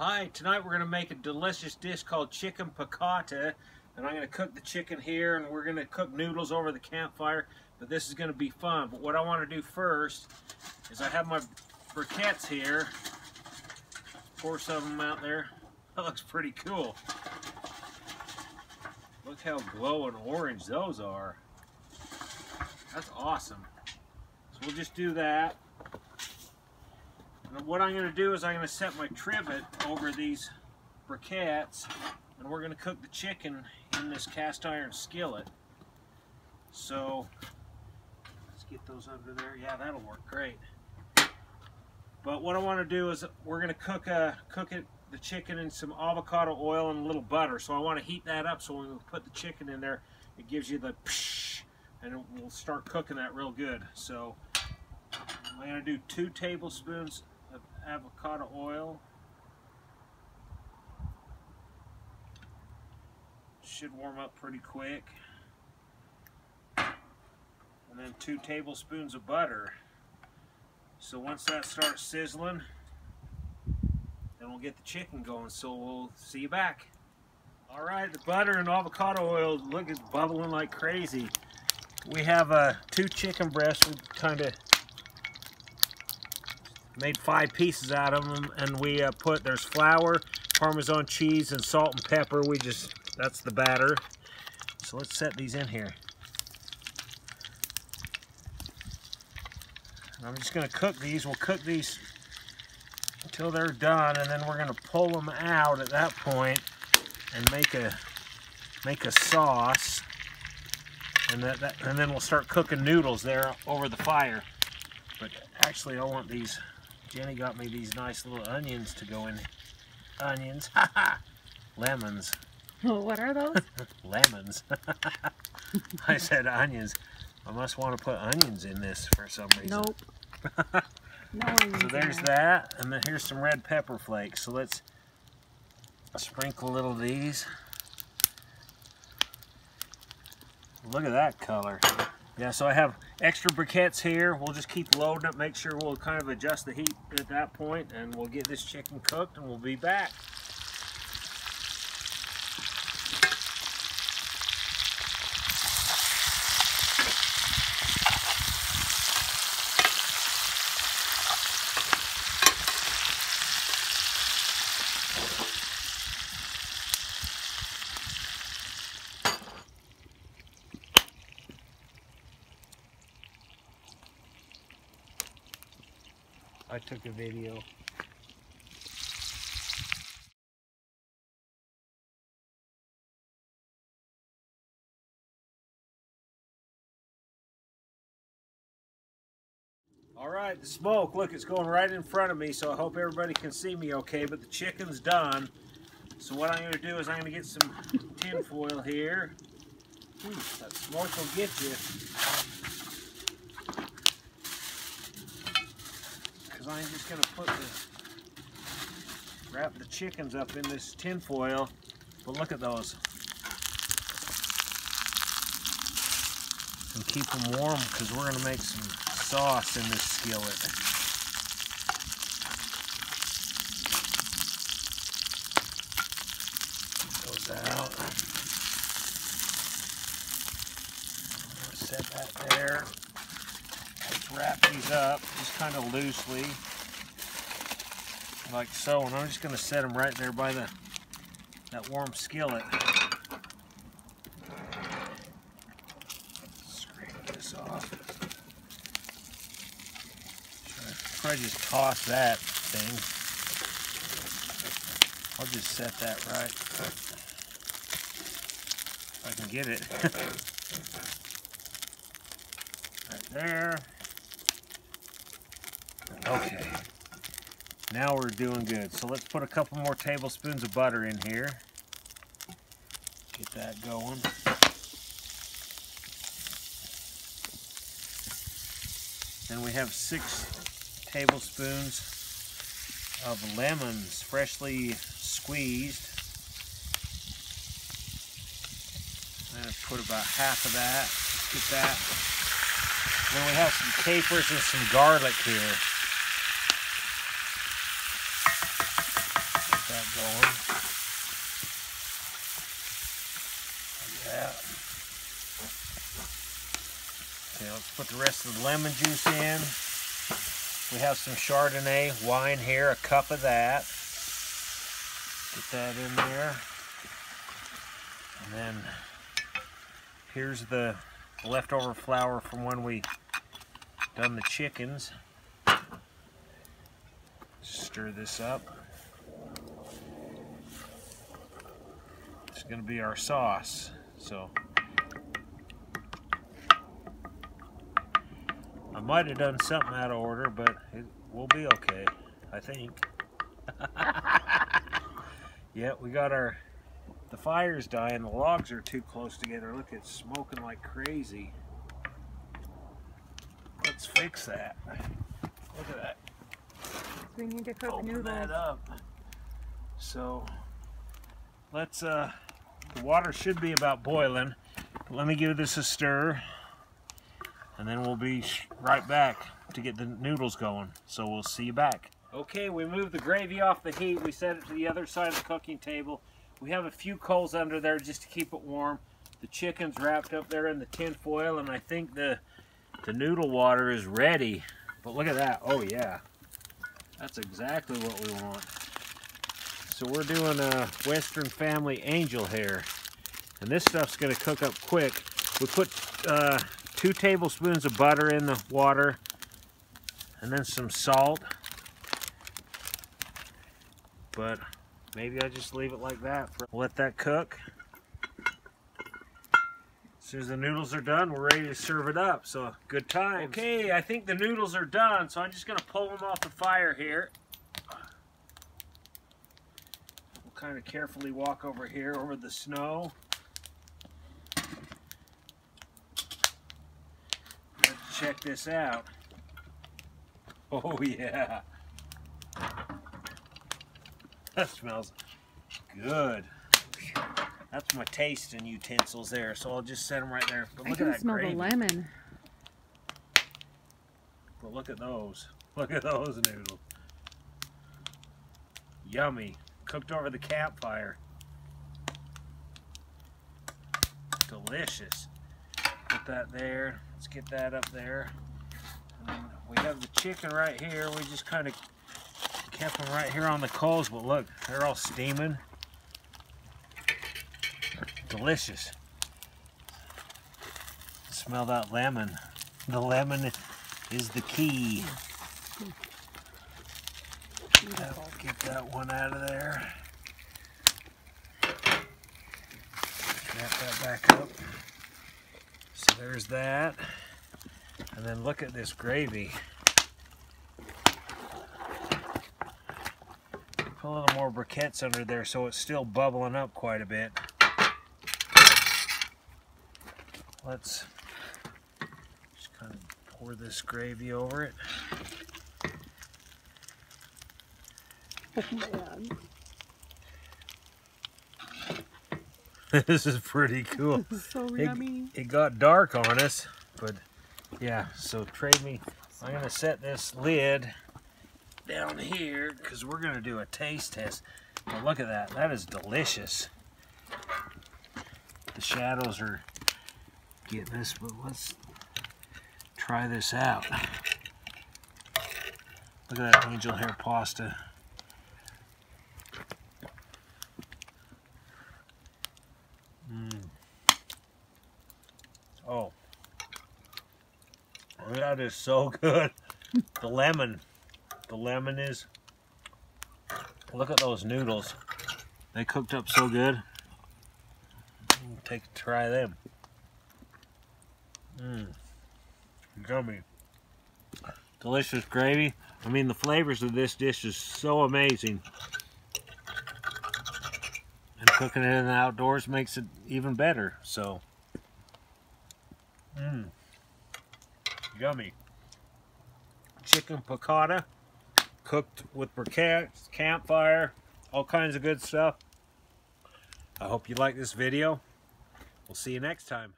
Hi, tonight we're going to make a delicious dish called chicken piccata, and I'm going to cook the chicken here, and we're going to cook noodles over the campfire, but this is going to be fun. But what I want to do first is I have my briquettes here, 4 of them out there. That looks pretty cool. Look how glowing orange those are. That's awesome. So we'll just do that. And what I'm going to do is I'm going to set my trivet over these briquettes, and we're going to cook the chicken in this cast iron skillet. So let's get those under there. Yeah, that'll work great. But what I want to do is we're going to cook the chicken in some avocado oil and a little butter. So I want to heat that up so when we put the chicken in there, it gives you the psh, and we'll start cooking that real good. So I'm going to do 2 tablespoons of avocado oil. Should warm up pretty quick. And then 2 tablespoons of butter. So once that starts sizzling, then we'll get the chicken going. So we'll see you back. All right, the butter and avocado oil, look, it's bubbling like crazy. We have 2 chicken breasts. We kind of made 5 pieces out of them, and we there's flour, parmesan cheese, and salt and pepper. That's the batter. So let's set these in here. And I'm just going to cook these. We'll cook these until they're done, and then we're going to pull them out at that point and make a sauce. And then we'll start cooking noodles there over the fire. But actually, I want these. Jenny got me these nice little onions to go in. Onions, lemons. What are those? Lemons. I said onions. I must want to put onions in this for some reason. Nope. No onions. So there's that, and then here's some red pepper flakes. So let's sprinkle a little of these. Look at that color. Yeah, so I have extra briquettes here. We'll just keep loading it, make sure we'll kind of adjust the heat at that point, and we'll get this chicken cooked, and we'll be back. I took a video. All right, the smoke, look, it's going right in front of me, so I hope everybody can see me okay, but the chicken's done. So what I'm going to do is I'm going to get some tin foil here. That smoke will get you. I'm just going to wrap the chickens up in this tin foil, but look at those. And keep them warm because we're going to make some sauce in this skillet. Goes out. Set that there. Let's wrap these up just kind of loosely, like so, and I'm just going to set them right there by that warm skillet. Scrape this off. Probably just toss that thing. I'll just set that right if I can get it. Right there. Okay, now we're doing good. So let's put a couple more tablespoons of butter in here. Get that going. Then we have 6 tablespoons of lemons, freshly squeezed. I'm going to put about half of that. Let's get that. Then we have some capers and some garlic here. Put that going. Yeah. Okay, let's put the rest of the lemon juice in. We have some Chardonnay wine here, a cup of that. Get that in there. And then here's the leftover flour from when we done the chickens. Stir this up. It's going to be our sauce. So I might have done something out of order, but it will be okay, I think. Yeah, we got the fire's dying. The logs are too close together. Look, it's smoking like crazy. Let's fix that. Look at that. We need to cook Open noodles. that up. So let's the water should be about boiling. Let me give this a stir, and then we'll be right back to get the noodles going. So we'll see you back. Okay, we moved the gravy off the heat. We set it to the other side of the cooking table. We have a few coals under there just to keep it warm. The chicken's wrapped up there in the tin foil, and I think the noodle water is ready. But look at that. Oh yeah, that's exactly what we want. So we're doing a Western Family angel hair, and this stuff's going to cook up quick. We put 2 tablespoons of butter in the water, and then some salt. But maybe I just leave it like that. Let that cook. As soon as the noodles are done, we're ready to serve it up. So good times. Okay, I think the noodles are done, so I'm just going to pull them off the fire here. We'll kind of carefully walk over here over the snow. Let's check this out. Oh yeah. That smells good. That's my tasting utensils there, so I'll just set them right there. But look at that smell gravy. the lemon. But look at those. Look at those noodles. Yummy. Cooked over the campfire. Delicious. Put that there. Let's get that up there. And then we have the chicken right here. We just kind of kept them right here on the coals, but look, they're all steaming. Delicious. Smell that lemon. The lemon is the key. Get that one out of there. Wrap that back up. So there's that. And then look at this gravy. Put a little more briquettes under there so it's still bubbling up quite a bit. Let's just kind of pour this gravy over it. Oh man. This is pretty cool. So yummy. It got dark on us, but yeah, so trade me. I'm going to set this lid down here because we're going to do a taste test. But look at that. That is delicious. The shadows are getting this, but let's try this out. Look at that angel hair pasta. Oh, that is so good. The lemon is, look at those noodles. They cooked up so good. Try them. Yummy. Delicious gravy. I mean, the flavors of this dish is so amazing. And cooking it in the outdoors makes it even better. So, yummy. Chicken piccata, cooked with briquettes, campfire, all kinds of good stuff. I hope you like this video. We'll see you next time.